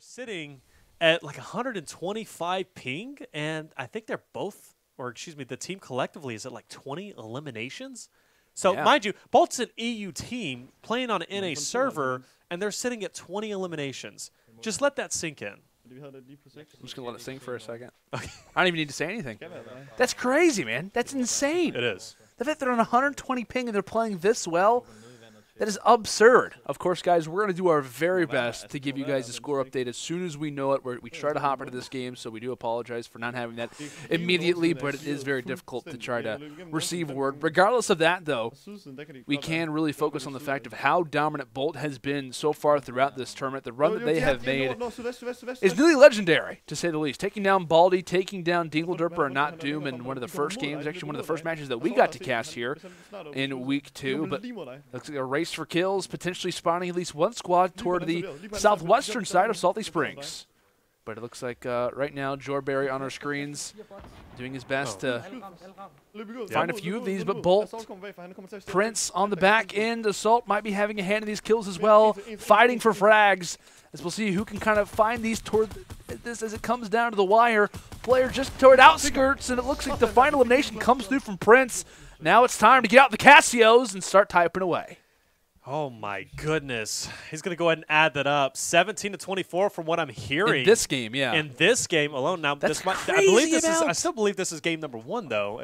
sitting at like 125 ping, and I think they're both, or excuse me, the team collectively is at like 20 eliminations. So mind you, Bolt's an EU team playing on an NA server, and they're sitting at 20 eliminations. Just let that sink in. I'm just going to let it sink for a second. I don't even need to say anything. That's That's crazy, man. That's insane. It is. The fact they're on 120 ping and they're playing this well, that is absurd. Of course, guys, we're going to do our very best to give you guys a score update as soon as we know it. We try to hop into this game, so we do apologize for not having that immediately, but it is very difficult to try to receive word. Regardless of that, though, we can really focus on the fact of how dominant Bolt has been so far throughout this tournament. The run that they have made is really legendary, to say the least. Taking down Baldy, taking down Dingledurper and Not Doom in one of the first games, actually one of the first matches that we got to cast here in week 2, but looks like a race for kills, potentially spawning at least one squad toward the southwestern side of Salty Springs. But it looks like right now Jord on our screens doing his best to find a few of these, but Bolt, Prince on the back end, Assault might be having a hand in these kills as well, fighting for frags, as we'll see who can kind of find these toward this as it comes down to the wire. Player just toward outskirts, and it looks like the final elimination comes through from Prince. Now it's time to get out the Casios and start typing away. Oh my goodness. He's going to go ahead and add that up. 17 to 24 from what I'm hearing. In this game, yeah. In this game alone. Now, That's I still believe this is game number 1, though.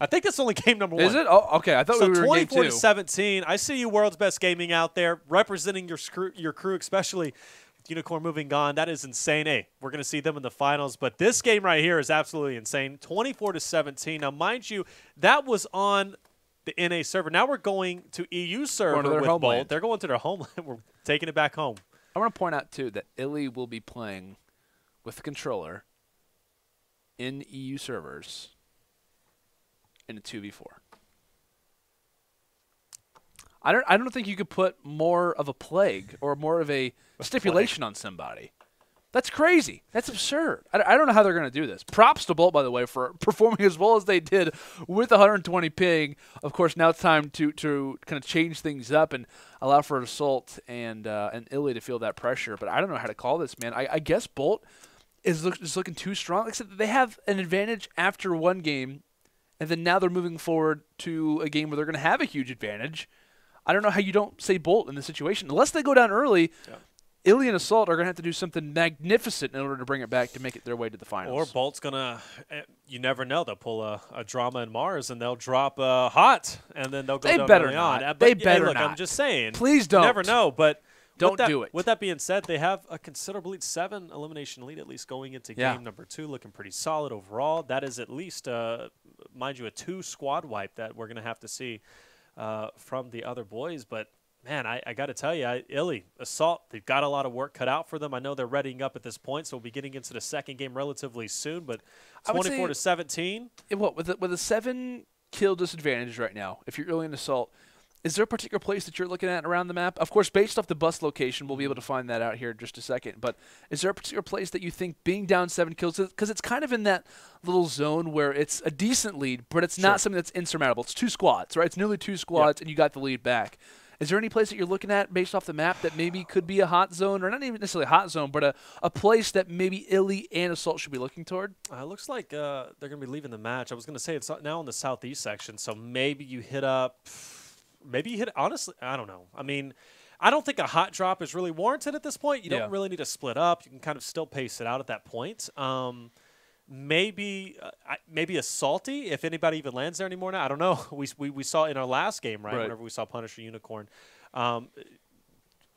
I think it's only game number 1. Is it? Oh, okay. I thought we were in game 2. 24 to 17. I see you, World's Best Gaming, out there representing your crew, especially Unicorn moving on. That is insane. Hey, we're going to see them in the finals. But this game right here is absolutely insane. 24 to 17. Now, mind you, that was on the NA server. Now we're going to EU server with Bolt. They're going to their homeland. We're taking it back home. I want to point out, too, that iLLeY will be playing with the controller in EU servers in a 2v4. I don't think you could put more of a plague or more of a stipulation on somebody. That's crazy. That's absurd. I don't know how they're going to do this. Props to Bolt, by the way, for performing as well as they did with 120 ping. Of course, now it's time to kind of change things up and allow for Assault and iLLeY to feel that pressure. But I don't know how to call this, man. I guess Bolt is looking too strong. Like I said, they have an advantage after one game, and then now they're moving forward to a game where they're going to have a huge advantage. I don't know how you don't say Bolt in this situation. Unless they go down early, iLLeY and Assault are going to have to do something magnificent in order to bring it back to make it their way to the finals. Or Bolt's going to, you never know, they'll pull a drama in Mars and they'll drop hot, and then they'll go down better early not. on. They better look, not. I'm just saying. Please don't. You never know, but don't do it. With that being said, they have a considerably 7 elimination lead, at least going into game number 2, looking pretty solid overall. That is at least, mind you, a 2 squad wipe that we're going to have to see from the other boys. But man, I got to tell you, iLLeY, Assault, they've got a lot of work cut out for them. I know they're readying up at this point, so we'll be getting into the second game relatively soon. But 24 to 17. With a 7 kill disadvantage right now, if you're iLLeY and Assault, is there a particular place that you're looking at around the map? Of course, based off the bus location, we'll be able to find that out here in just a second. But is there a particular place that you think being down 7 kills, because it's kind of in that little zone where it's a decent lead, but it's not something that's insurmountable. It's 2 squads, right? It's nearly 2 squads, and you got the lead back. Is there any place that you're looking at based off the map that maybe could be a hot zone, or not even necessarily a hot zone, but a place that maybe iLLeY and Assault should be looking toward? It looks like they're going to be leaving the match. I was going to say it's now in the southeast section, so maybe you hit up – honestly, I don't know. I mean, I don't think a hot drop is really warranted at this point. You don't really need to split up. You can kind of still pace it out at that point. Maybe a Salty, if anybody even lands there anymore now. I don't know. We saw in our last game, right? Whenever we saw Punisher Unicorn.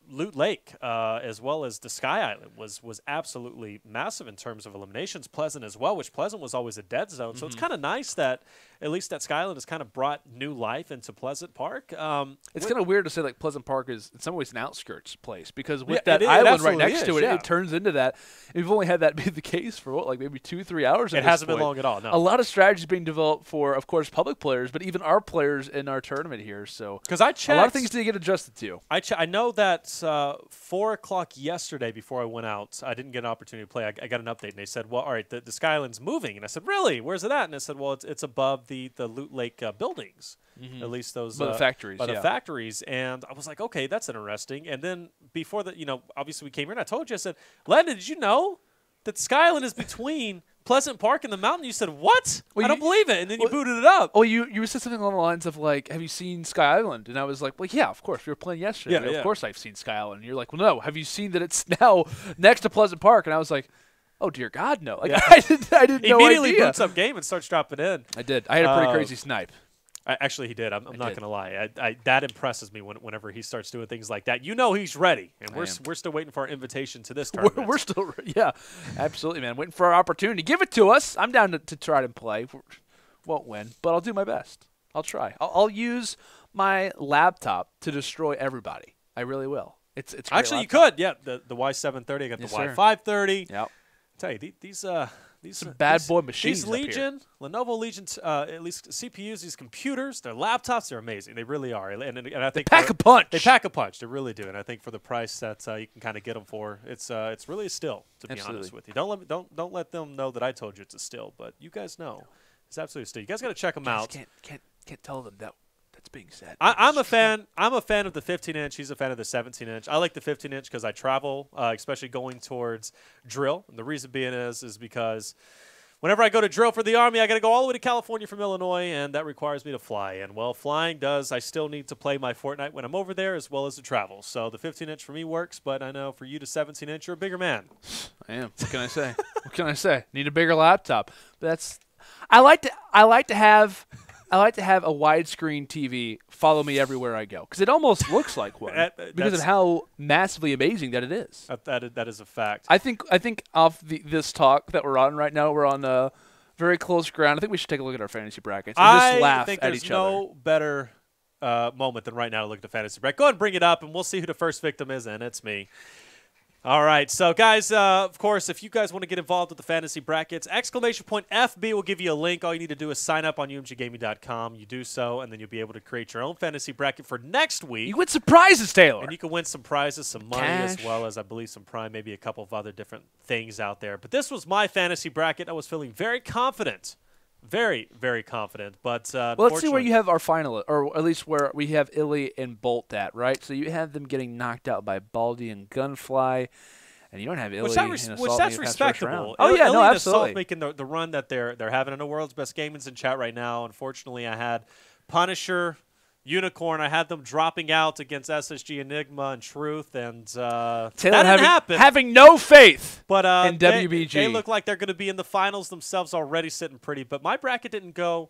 Loot Lake, as well as the Sky Island, was absolutely massive in terms of eliminations. Pleasant as well, which Pleasant was always a dead zone. So it's kind of nice that at least that Sky Island has kind of brought new life into Pleasant Park. It's kind of weird to say like Pleasant Park is in some ways an outskirts place, because with that island right next to it, it turns into that. And we've only had that be the case for what, like maybe 2-3 hours. It hasn't been long at all. No. A lot of strategies being developed for, of course, public players, but even our players in our tournament here. So because I checked, a lot of things to get adjusted to. I know that 4 o'clock yesterday before I went out. I didn't get an opportunity to play. I got an update, and they said, well, all right, the Skyland's moving. And I said, really? Where's it at? And I said, well, it's above the Loot Lake buildings, at least those. By the factories, By the factories. And I was like, okay, that's interesting. And then before that, obviously we came here, and I told you, I said, Landon, did you know that Skyland is between Pleasant Park and the mountain? You said, what? Well, I don't believe it. And then you booted it up. Oh, you said something along the lines of, like, have you seen Sky Island? And I was like, well, yeah, of course. We were playing yesterday. Yeah, Of course I've seen Sky Island. And you're like, well, no. Have you seen that it's now next to Pleasant Park? And I was like, oh, dear God, no. Like, I didn't know. Immediately boots up game and starts dropping in. I did. I had a pretty crazy snipe. Actually, he did. I'm not going to lie. That impresses me whenever he starts doing things like that. He's ready, and we're still waiting for our invitation to this tournament. We're still, yeah, absolutely, man. Waiting for our opportunity. Give it to us. I'm down to try to play. Won't win, but I'll do my best. I'll try. I'll use my laptop to destroy everybody. I really will. It's actually, you could. Yeah, the Y730. I got the Y530. Yep. I tell you, these some bad boy machines. These Legion, Lenovo Legion, at least CPUs, these computers, their laptops, they're amazing. They really are. And I think they pack a punch. They pack a punch. They really do. And I think for the price that you can kind of get them for, it's really a steal. To be honest with you, don't let them know that I told you it's a steal. But you guys know it's absolutely a steal. You guys got to check them out. Can't tell them that. That's being said. I'm a fan. I'm a fan of the 15-inch. He's a fan of the 17-inch. I like the 15-inch because I travel, especially going towards drill. And the reason being is because whenever I go to drill for the Army, I got to go all the way to California from Illinois, and that requires me to fly. And, well, flying does. I still need to play my Fortnite when I'm over there as well as to travel. So the 15-inch for me works, but I know for you to 17-inch, you're a bigger man. I am. What can I say? What can I say? Need a bigger laptop. But I like to have a widescreen TV follow me everywhere I go because it almost looks like one because of how massively amazing that it is. That is a fact. I think off this talk that we're on right now, we're on very close ground. I think we should take a look at our fantasy brackets and just laugh at each other. I think there's no better moment than right now to look at the fantasy bracket. Go ahead and bring it up, and we'll see who the first victim is, and it's me. All right, so guys, of course, if you guys want to get involved with the fantasy brackets, !FB will give you a link. All you need to do is sign up on umggaming.com. You do so, and then you'll be able to create your own fantasy bracket for next week. You win some prizes, Taylor. And you can win some prizes, some money, as well as, I believe, some Prime, maybe a couple of other different things out there. But this was my fantasy bracket. I was feeling very confident. Very, very confident, but well, let's see where you have our finalists, or at least where we have iLLeY and Bolt at, right? So you have them getting knocked out by Baldy and Gunfly, and you don't have iLLeY which that's respectable. Oh yeah, no, absolutely. Making the run that they're having. I know World's Best Gaming's in chat right now. Unfortunately, I had Punisher, Unicorn. I had them dropping out against SSG, Enigma, and Truth, and that didn't happen. Having no faith in WBG. They look like they're going to be in the finals themselves already, sitting pretty. But my bracket didn't go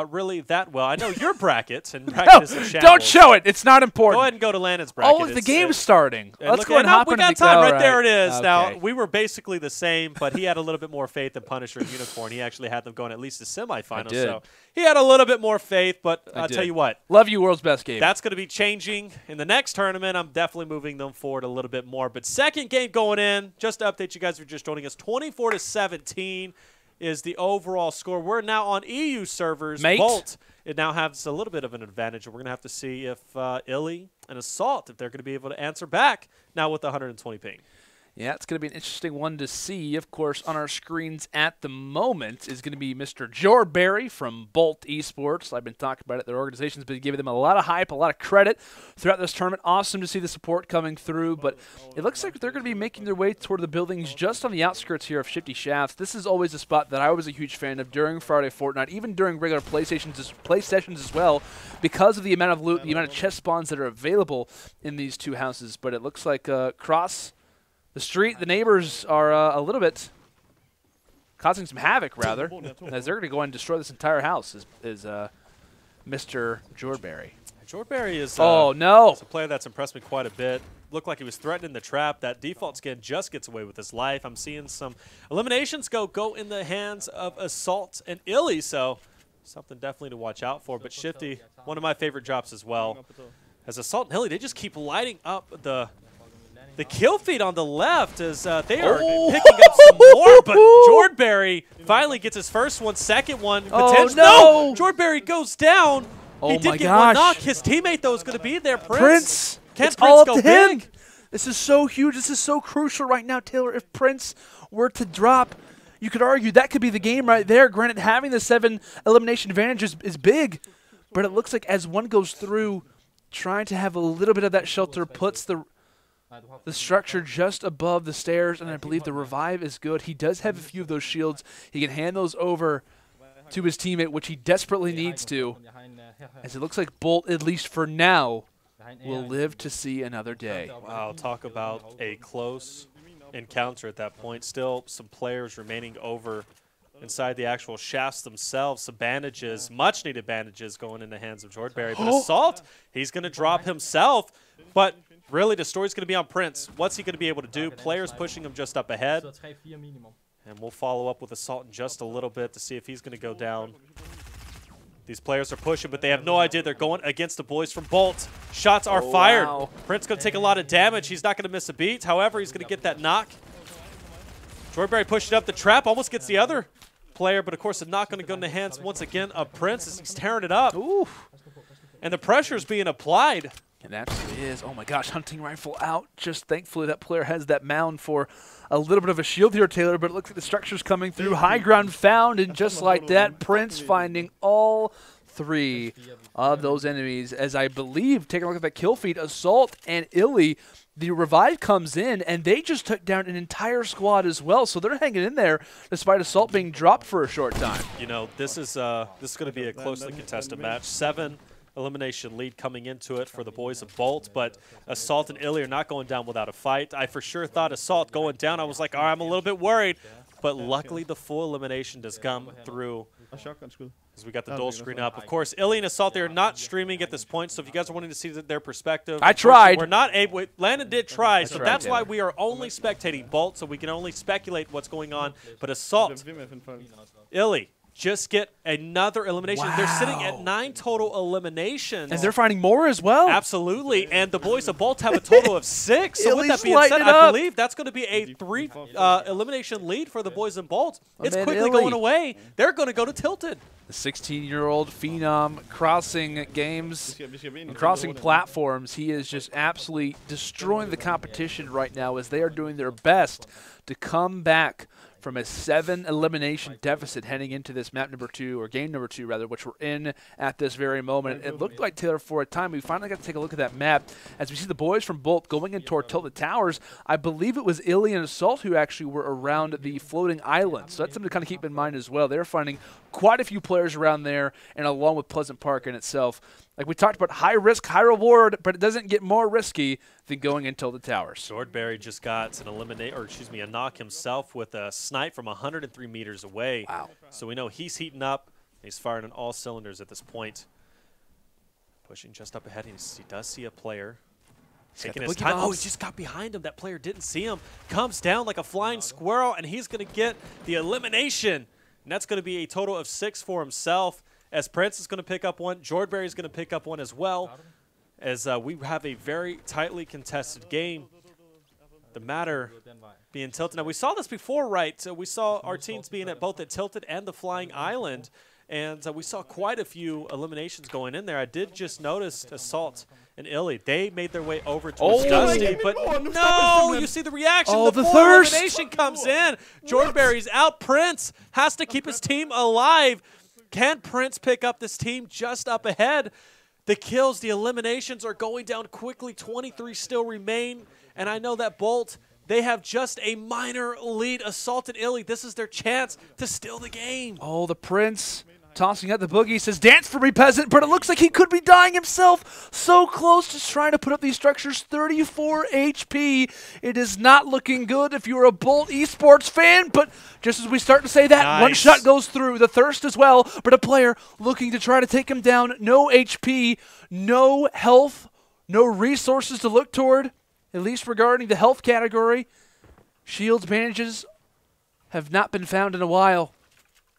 really that well. I know your bracket, and bracket is a shambles. Don't show it. It's not important. Go ahead and go to Landon's bracket. Oh, the game's starting. Let's go and hop into the game. We got time. Right there it is. Okay. Now, we were basically the same, but he had a little bit more faith in Punisher and Unicorn. He actually had them going at least to semifinals. So he had a little bit more faith, but I'll tell you what. Love you, World's Best Game. That's going to be changing in the next tournament. I'm definitely moving them forward a little bit more. But second game going in, just to update you guys who are just joining us, 24-17 is the overall score. We're now on EU servers. Mate. Bolt, it now has a little bit of an advantage. We're going to have to see if iLLeY and Assault, if they're going to be able to answer back now with the 120 ping. Yeah, it's going to be an interesting one to see. Of course, on our screens at the moment is going to be Mr. Jord from Bolt Esports. I've been talking about it. Their organization's been giving them a lot of hype, a lot of credit throughout this tournament. Awesome to see the support coming through, but it looks like they're going to be making their way toward the buildings just on the outskirts here of Shifty Shafts. This is always a spot that I was a huge fan of during Friday Fortnite, even during regular play sessions as well, because of the amount of loot, the amount of chest spawns that are available in these two houses. But it looks like across the street, the neighbors are a little bit causing some havoc, rather, as they're going to go and destroy this entire house, is Mr. Jord. Jord is a player that's impressed me quite a bit. Looked like he was threatening the trap. That default skin just gets away with his life. I'm seeing some eliminations go in the hands of Assault and iLLeY, so something definitely to watch out for. But Shifty, one of my favorite drops as well. As Assault and iLLeY, they just keep lighting up the kill feed on the left as they are picking up some more, but Jord finally gets his first one, second one. Oh, no! Jord goes down. Oh, he did my get gosh. one knock. His teammate, though, is going to be there. Prince. Can it's all up go to him. big? This is so huge. This is so crucial right now, Taylor. If Prince were to drop, you could argue that could be the game right there. Granted, having the 7 elimination advantage is big, but it looks like as one goes through, trying to have a little bit of that shelter puts the structure just above the stairs, and I believe the revive is good. He does have a few of those shields. He can hand those over to his teammate, which he desperately needs to, as it looks like Bolt, at least for now, will live to see another day. Wow, talk about a close encounter at that point. Still some players remaining over inside the actual shafts themselves. Some bandages, much-needed bandages going in the hands of Jord. But Assault, he's going to drop himself, but really the story's going to be on Prince. What's he going to be able to do? Players pushing him just up ahead. And we'll follow up with Assault in just a little bit to see if he's going to go down. These players are pushing, but they have no idea they're going against the boys from Bolt. Shots are fired. Wow. Prince going to take a lot of damage. He's not going to miss a beat. However, he's going to get that knock. Jordberry pushing up the trap, almost gets the other player, but of course the knock going to go in the hands once again of Prince as he's tearing it up. Ooh. And the pressure is being applied. It absolutely is. Oh my gosh, hunting rifle out. Just thankfully that player has that mound for a little bit of a shield here, Taylor, but it looks like the structure's coming through. High ground found, and just like that, Prince finding all 3 of those enemies. As I believe, taking a look at that kill feed, Assault and iLLeY, the revive comes in, and they just took down an entire squad as well, so they're hanging in there despite Assault being dropped for a short time. You know, this is going to be a closely contested match. 7 elimination lead coming into it for the boys of Bolt, but Assault and iLLeY are not going down without a fight. I for sure thought Assault going down. I was like, all right, I'm a little bit worried, but luckily the full elimination does come through as we got the dual screen up. Of course, iLLeY and Assault, they're not streaming at this point, so if you guys are wanting to see their perspective, I tried. We're not able. Landon did try, so that's why we are only spectating Bolt, so we can only speculate what's going on. But Assault, iLLeY, just get another elimination. Wow. They're sitting at 9 total eliminations. And they're finding more as well. Absolutely. And the boys of Bolt have a total of 6. So with that being said, I believe that's going to be a 3 elimination lead for the boys in Bolt. It's quickly going away. They're going to go to Tilted. The 16-year-old phenom crossing games and crossing platforms. He is just absolutely destroying the competition right now as they are doing their best to come back from a 7 elimination deficit heading into this map number 2, or game number 2 rather, which we're in at this very moment. It looked like, Taylor, for a time, we finally got to take a look at that map as we see the boys from Bolt going in toward Tilted Towers. I believe it was iLLeY and Assault who actually were around the floating island, so that's something to kind of keep in mind as well. They're finding quite a few players around there, and along with Pleasant Park in itself. Like we talked about, high risk, high reward, but it doesn't get more risky than going into the towers. Jordberry just got a knock himself with a snipe from 103 meters away. Wow. So we know he's heating up. He's firing on all cylinders at this point. Pushing just up ahead. He does see a player. Taking his time. Oh, he just got behind him. That player didn't see him. Comes down like a flying squirrel, and he's going to get the elimination. And that's going to be a total of 6 for himself. As Prince is going to pick up 1, Jordberry is going to pick up 1 as well. As we have a very tightly contested game. The matter being Tilted. Now, we saw this before, right? So we saw our teams being at both at Tilted and the Flying Island. And we saw quite a few eliminations going in there. I did just notice Assault and iLLeY. They made their way over to Dusty, but no, you see the reaction. Oh, the thirst. elimination comes in. Jordberry's out. Prince has to keep his team alive. Can Prince pick up this team just up ahead? The kills, the eliminations are going down quickly. 23 still remain. And I know that Bolt, they have just a minor lead. Assault and iLLeY, this is their chance to steal the game. Oh, the Prince tossing out the boogie, says, dance for me, peasant, but it looks like he could be dying himself. So close, just trying to put up these structures. 34 HP. It is not looking good if you're a Bolt esports fan, but just as we start to say that, one shot goes through. The thirst as well, but a player looking to try to take him down. No HP, no health, no resources to look toward, at least regarding the health category. Shields, bandages have not been found in a while,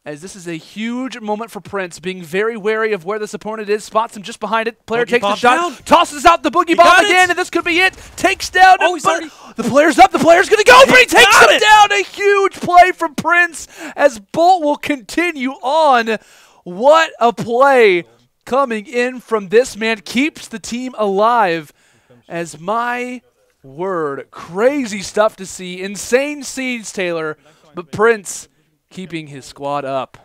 as this is a huge moment for Prince, being very wary of where this opponent is, spots him just behind it. Player takes the shot, tosses out the boogie bomb again, and this could be it. Takes down him, but the player's up, the player's going to go, but he takes him down. A huge play from Prince as Bolt will continue on. What a play coming in from this man. Keeps the team alive as my word. Crazy stuff to see. Insane scenes, Taylor. But Prince keeping his squad up.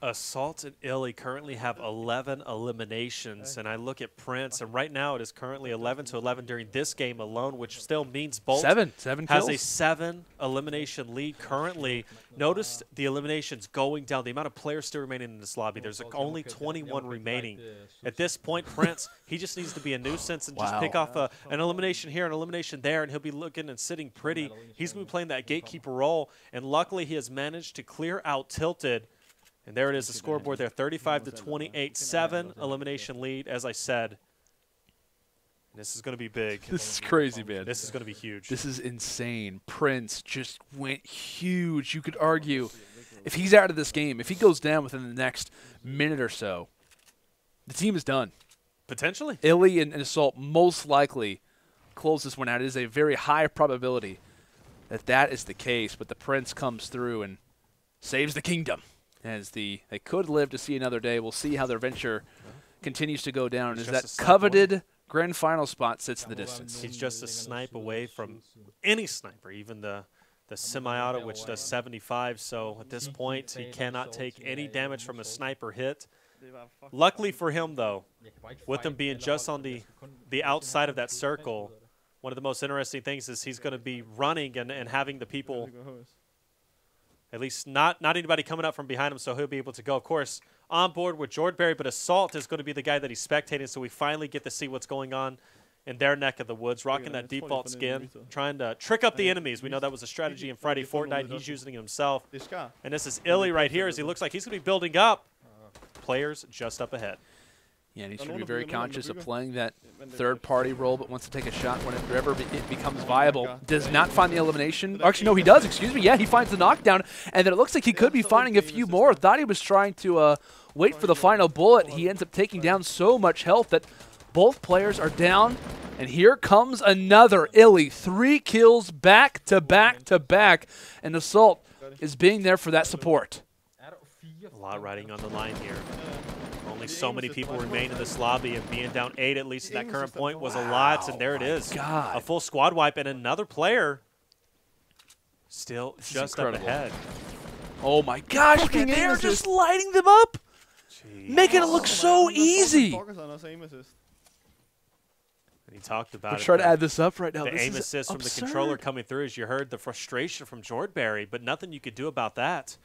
Assault and iLLeY currently have 11 eliminations, and I look at Prince, and right now it is currently 11-11 during this game alone, which still means Bolt Seven has kills. a 7 elimination lead currently. Notice the eliminations going down, the amount of players still remaining in this lobby. There's only 21 remaining. At this point, Prince, he just needs to be a nuisance and just pick off an elimination here, an elimination there, and he'll be looking and sitting pretty. He's going to be playing that gatekeeper role, and luckily he has managed to clear out Tilted. And there it is, the scoreboard there, 35-28, 7 elimination lead, as I said. This is going to be big. This is crazy, man. This is going to be huge. This is insane. Prince just went huge. You could argue if he's out of this game, if he goes down within the next minute or so, the team is done. Potentially. iLLeY and Assault most likely close this one out. It is a very high probability that that is the case, but the Prince comes through and saves the kingdom. As they could live to see another day. We'll see how their venture continues to go down as that coveted grand final spot sits in the distance. He's just a snipe away from any sniper, even the semi-auto, which does 75. So at this point, he cannot take any damage from a sniper hit. Luckily for him, though, with him being just on the outside of that circle, one of the most interesting things is he's going to be running and having the people, at least not anybody coming up from behind him, so he'll be able to go, of course, on board with Jord, but Assault is going to be the guy that he's spectating, so we finally get to see what's going on in their neck of the woods, rocking that default skin, trying to trick up the enemies. We know that was a strategy in Friday Fortnite. He's using it himself. And this is iLLeY right here as he looks like he's going to be building up. Players just up ahead. Yeah, and he should be very conscious of playing that third-party role, but wants to take a shot whenever it becomes viable. Does not find the elimination. Actually, no, he does, excuse me. Yeah, he finds the knockdown, and then it looks like he could be finding a few more. Thought he was trying to wait for the final bullet. He ends up taking down so much health that both players are down, and here comes another iLLeY. 3 kills back to back to back, and Assault is being there for that support. A lot riding on the line here. Only so many people remain in this lobby, and being down 8 at least at that current point was a lot, and there it is. God. A full squad wipe, and another player still just up ahead. Oh my gosh, man, they're just lighting them up, making it look so easy. And he talked about it. Try to add this up right now. The aim assist from the controller coming through, as you heard the frustration from Jord, but nothing you could do about that.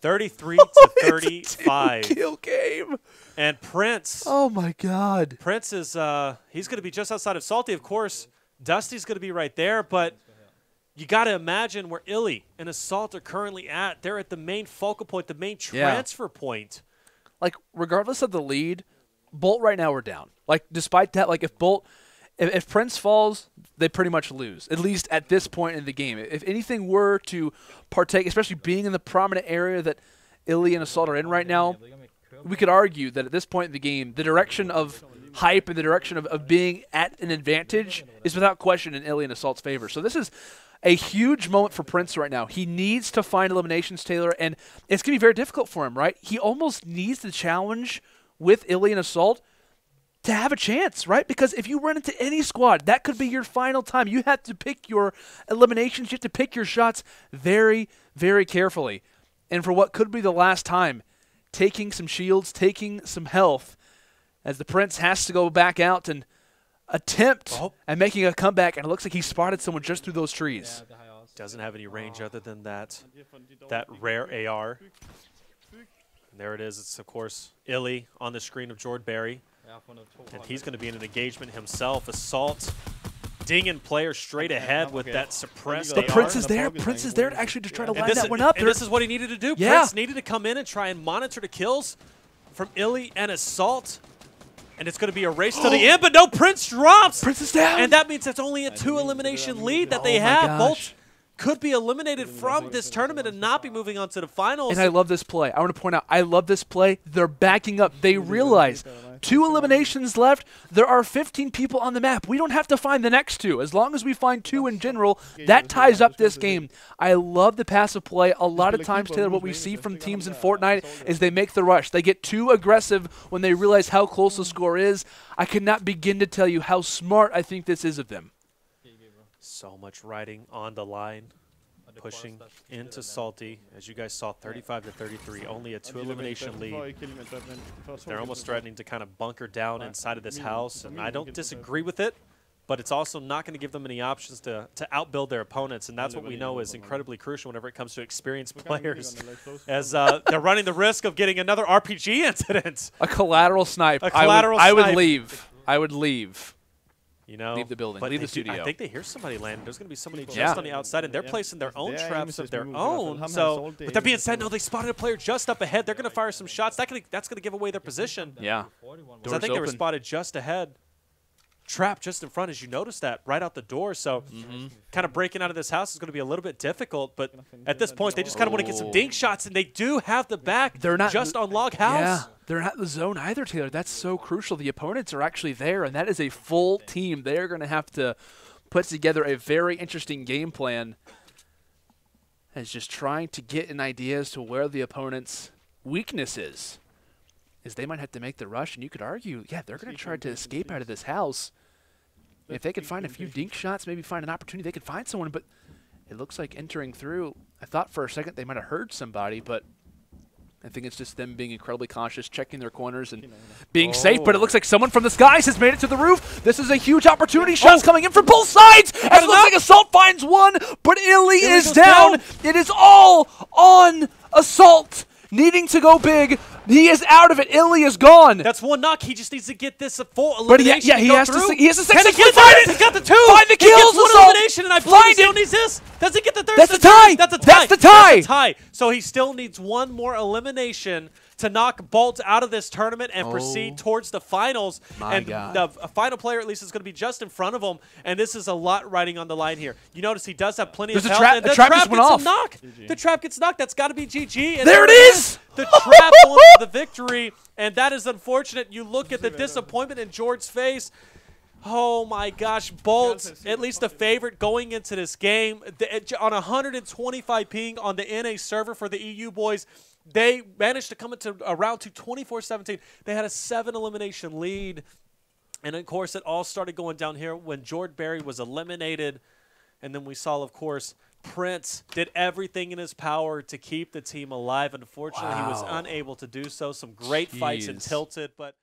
33-35. Kill game. And Prince. Oh my God. Prince is he's going to be just outside of Salty, of course. Dusty's going to be right there, but you got to imagine where iLLeY and Assault are currently at. They're at the main focal point, the main transfer point. Like, regardless of the lead, Bolt right now are down. Like, despite that, like if Prince falls, they pretty much lose, at least at this point in the game. If anything were to partake, especially being in the prominent area that iLLeY and Assault are in right now, we could argue that at this point in the game, the direction of hype and the direction of being at an advantage is without question in iLLeY and Assault's favor. So this is a huge moment for Prince right now. He needs to find eliminations, Taylor, and it's going to be very difficult for him, right? He almost needs the challenge with iLLeY and Assault to have a chance, right? Because if you run into any squad, that could be your final time. You have to pick your eliminations. You have to pick your shots very, very carefully. And for what could be the last time, taking some shields, taking some health, as the Prince has to go back out and attempt at making a comeback, and it looks like he spotted someone just through those trees. Doesn't have any range other than that rare AR. And there it is. It's, of course, iLLeY on the screen of Jord. And he's going to be in an engagement himself. Assault dinging players straight ahead with that suppressed AR. But Prince is there. Prince is there to actually just try to line that one up. And this is what he needed to do. Yeah. Prince needed to come in and try and monitor the kills from iLLeY and Assault. And it's going to be a race to the end, but no, Prince drops. Prince is down. And that means it's only a 2 elimination lead that they have. Bolt could be eliminated from this tournament and not be moving on to the finals. And I love this play. I want to point out, I love this play. They're backing up. They realize 2 eliminations left. There are 15 people on the map. We don't have to find the next 2. As long as we find 2 in general, that ties up this game. I love the passive play. A lot of times, Taylor, what we see from teams in Fortnite is they make the rush. They get too aggressive when they realize how close the score is. I cannot begin to tell you how smart I think this is of them. So much riding on the line. Pushing into Salty. As you guys saw, 35 to 33. Only a 2 elimination lead. They're almost threatening to kind of bunker down inside of this house. And I don't disagree with it. But it's also not going to give them any options to outbuild their opponents, and that's what we know is incredibly crucial whenever it comes to experienced players, as they're running the risk of getting another RPG incident. A collateral snipe. I would leave. I would leave. You know, leave the building, but leave the studio. I think they hear somebody landing. There's going to be somebody just on the outside, and they're placing their own traps of their own. So, with that being said, no, they spotted a player just up ahead. They're going to fire some shots. That's going to give away their position. Yeah. Because I think they were spotted just ahead. Trap just in front, as you notice that right out the door. So kind of breaking out of this house is going to be a little bit difficult. But at this point, they just kind of want to get some dink shots, and they do have the back. They're not just on log house. Yeah, they're not in the zone either, Taylor. That's so crucial. The opponents are actually there, and that is a full team. They are going to have to put together a very interesting game plan, as just trying to get an idea as to where the opponent's weakness is they might have to make the rush, and you could argue, yeah, they're going to try to escape out of this house. If they could find a few dink shots, maybe find an opportunity, they could find someone, but it looks like entering through, I thought for a second they might have heard somebody, but I think it's just them being incredibly cautious, checking their corners and being safe, but it looks like someone from the skies has made it to the roof. This is a huge opportunity. Shots coming in from both sides, as it looks like Assault finds one, but iLLeY is down. It is all on Assault, needing to go big. He is out of it. iLLeY is gone. That's one knock. He just needs to get this a full elimination. But he has to 6. Can he get it? He got the 2. Find the kills. One elimination, and I believe he still needs this. Does he get the 3rd? That's the tie. That's a tie. That's the tie. That's a tie. So he still needs one more elimination to knock Bolt out of this tournament and proceed towards the finals. The final player, at least, is going to be just in front of him, and this is a lot riding on the line here. You notice he does have plenty of health. The trap just went off. The trap gets knocked. That's got to be GG. And there it is. The trap going for the victory, and that is unfortunate. You look at the disappointment in Jord's face. Oh my gosh, Bolt, at least a favorite going into this game. On 125 ping on the NA server for the EU boys, they managed to come into a round to 24-17. They had a 7 elimination lead. And of course, it all started going down here when Jord Berry was eliminated. And then we saw, of course, Prince did everything in his power to keep the team alive. Unfortunately, he was unable to do so. Some great fights in Tilted, but